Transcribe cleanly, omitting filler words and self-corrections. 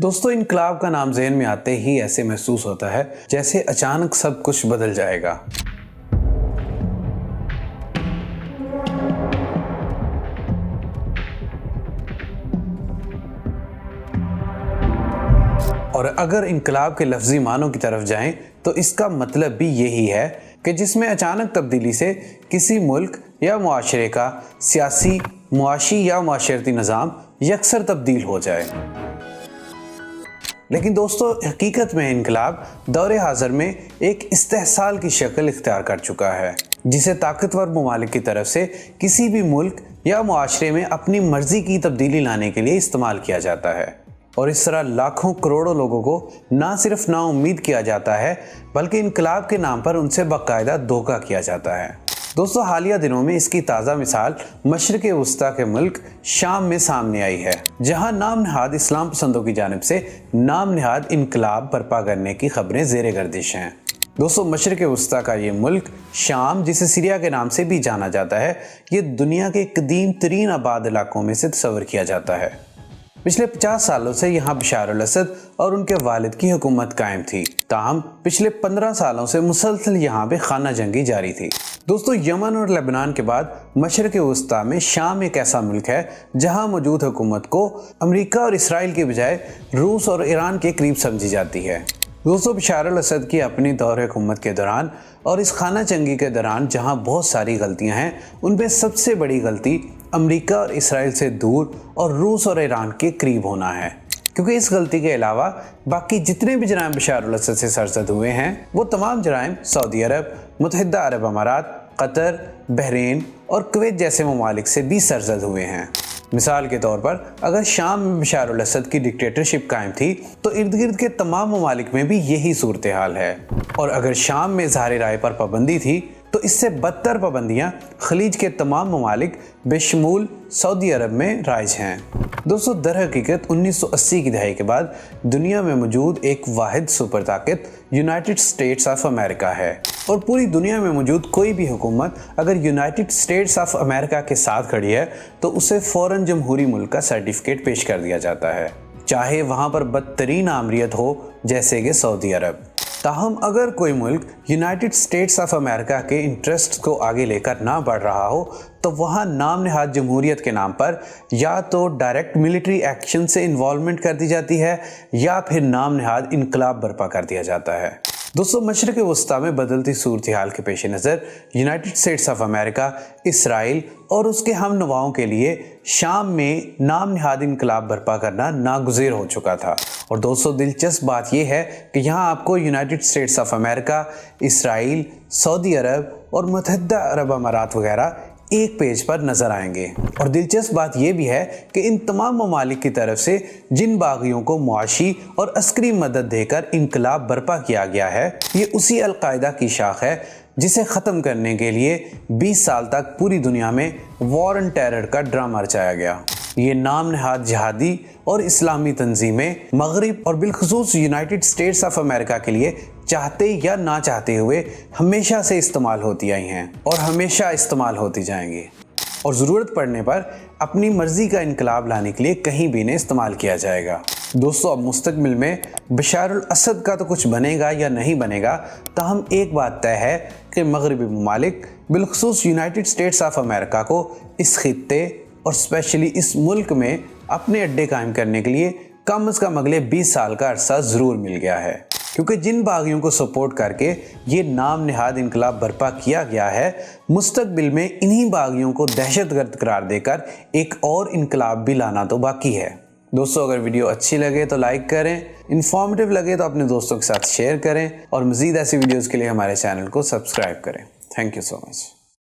دوستو انقلاب کا نام ذہن میں آتے ہی ایسے محسوس ہوتا ہے جیسے اچانک سب کچھ بدل جائے گا۔ اور اگر انقلاب کے لفظی معنوں کی طرف جائیں تو اس کا مطلب بھی یہی ہے کہ جس میں اچانک تبدیلی سے کسی ملک یا معاشرے کا سیاسی، معاشی یا معاشرتی نظام یکسر تبدیل ہو جائے۔ لیکن دوستو حقیقت میں انقلاب دور حاضر میں ایک استحصال کی شکل اختیار کر چکا ہے، جسے طاقتور ممالک کی طرف سے کسی بھی ملک یا معاشرے میں اپنی مرضی کی تبدیلی لانے کے لیے استعمال کیا جاتا ہے، اور اس طرح لاکھوں کروڑوں لوگوں کو نہ صرف نا امید کیا جاتا ہے بلکہ انقلاب کے نام پر ان سے باقاعدہ دھوکہ کیا جاتا ہے۔ دوستو حالیہ دنوں میں اس کی تازہ مثال مشرق وسطی کے ملک شام میں سامنے آئی ہے، جہاں نام نہاد اسلام پسندوں کی جانب سے نام نہاد انقلاب برپا کرنے کی خبریں زیر گردش ہیں۔ دوستو مشرق وسطی کا یہ ملک شام، جسے سیریا کے نام سے بھی جانا جاتا ہے، یہ دنیا کے قدیم ترین آباد علاقوں میں سے تصور کیا جاتا ہے۔ پچھلے 50 سالوں سے یہاں بشار الاسد اور ان کے والد کی حکومت قائم تھی، تاہم پچھلے 15 سالوں سے مسلسل یہاں پہ خانہ جنگی جاری تھی۔ دوستو یمن اور لبنان کے بعد مشرق وسطی میں شام ایک ایسا ملک ہے جہاں موجود حکومت کو امریکہ اور اسرائیل کے بجائے روس اور ایران کے قریب سمجھی جاتی ہے۔ دوستو بشار الاسد کی اپنی دور حکومت کے دوران اور اس خانہ جنگی کے دوران جہاں بہت ساری غلطیاں ہیں، ان میں سب سے بڑی غلطی امریکہ اور اسرائیل سے دور اور روس اور ایران کے قریب ہونا ہے، کیونکہ اس غلطی کے علاوہ باقی جتنے بھی جرائم بشار الاسد سے سرزد ہوئے ہیں وہ تمام جرائم سعودی عرب، متحدہ عرب امارات، قطر، بحرین اور کویت جیسے ممالک سے بھی سرزد ہوئے ہیں۔ مثال کے طور پر اگر شام میں بشار الاسد کی ڈکٹیٹرشپ قائم تھی تو ارد گرد کے تمام ممالک میں بھی یہی صورتحال ہے، اور اگر شام میں اظہار رائے پر پابندی تھی تو اس سے بدتر پابندیاں خلیج کے تمام ممالک بشمول سعودی عرب میں رائج ہیں۔ دوستو در حقیقت 1980 کی دہائی کے بعد دنیا میں موجود ایک واحد سپر طاقت یونائٹڈ اسٹیٹس آف امریکہ ہے، اور پوری دنیا میں موجود کوئی بھی حکومت اگر یونائٹڈ اسٹیٹس آف امریکہ کے ساتھ کھڑی ہے تو اسے فوراً جمہوری ملک کا سرٹیفکیٹ پیش کر دیا جاتا ہے، چاہے وہاں پر بدترین آمریت ہو جیسے کہ سعودی عرب۔ تاہم اگر کوئی ملک یونائٹڈ اسٹیٹس آف امریکہ کے انٹرسٹ کو آگے لے کر نہ بڑھ رہا ہو تو وہاں نام نہاد جمہوریت کے نام پر یا تو ڈائریکٹ ملٹری ایکشن سے انوالومنٹ کر دی جاتی ہے یا پھر نام نہاد انقلاب برپا کر دیا جاتا ہے۔ دوستو مشرق وسطی میں بدلتی صورتحال کے پیش نظر یونائٹڈ اسٹیٹس آف امریکہ، اسرائیل اور اس کے ہم نواؤں کے لیے شام میں نام نہاد انقلاب برپا کرنا ناگزیر ہو چکا تھا۔ اور دوستو دلچسپ بات یہ ہے کہ یہاں آپ کو یونائٹڈ اسٹیٹس آف امریکہ، اسرائیل، سعودی عرب اور متحدہ عرب امارات وغیرہ ایک پیج پر نظر آئیں گے، اور دلچسپ بات یہ بھی ہے کہ ان تمام ممالک کی طرف سے جن باغیوں کو معاشی اور عسکری مدد دے کر انقلاب برپا کیا گیا ہے، یہ اسی القاعدہ کی شاخ ہے جسے ختم کرنے کے لیے 20 سال تک پوری دنیا میں وار آن ٹیرر کا ڈرامہ رچایا گیا۔ یہ نام نہاد جہادی اور اسلامی تنظیمیں مغرب اور بالخصوص یونائٹڈ اسٹیٹس آف امریکہ کے لیے چاہتے یا نہ چاہتے ہوئے ہمیشہ سے استعمال ہوتی آئی ہیں اور ہمیشہ استعمال ہوتی جائیں گی، اور ضرورت پڑنے پر اپنی مرضی کا انقلاب لانے کے لیے کہیں بھی انہیں استعمال کیا جائے گا۔ دوستو اب مستقبل میں بشار الاسد کا تو کچھ بنے گا یا نہیں بنے گا، تاہم ایک بات طے ہے کہ مغربی ممالک بالخصوص یونائٹڈ اسٹیٹس آف امریکہ کو اس خطے اور اسپیشلی اس ملک میں اپنے اڈے قائم کرنے کے لیے کم از کم اگلے 20 سال کا عرصہ ضرور مل گیا ہے، کیونکہ جن باغیوں کو سپورٹ کر کے یہ نام نہاد انقلاب برپا کیا گیا ہے، مستقبل میں انہی باغیوں کو دہشت گرد قرار دے کر ایک اور انقلاب بھی لانا تو باقی ہے۔ دوستو اگر ویڈیو اچھی لگے تو لائک کریں، انفارمیٹیو لگے تو اپنے دوستوں کے ساتھ شیئر کریں، اور مزید ایسی ویڈیوز کے لیے ہمارے چینل کو سبسکرائب کریں۔ Thank you so much.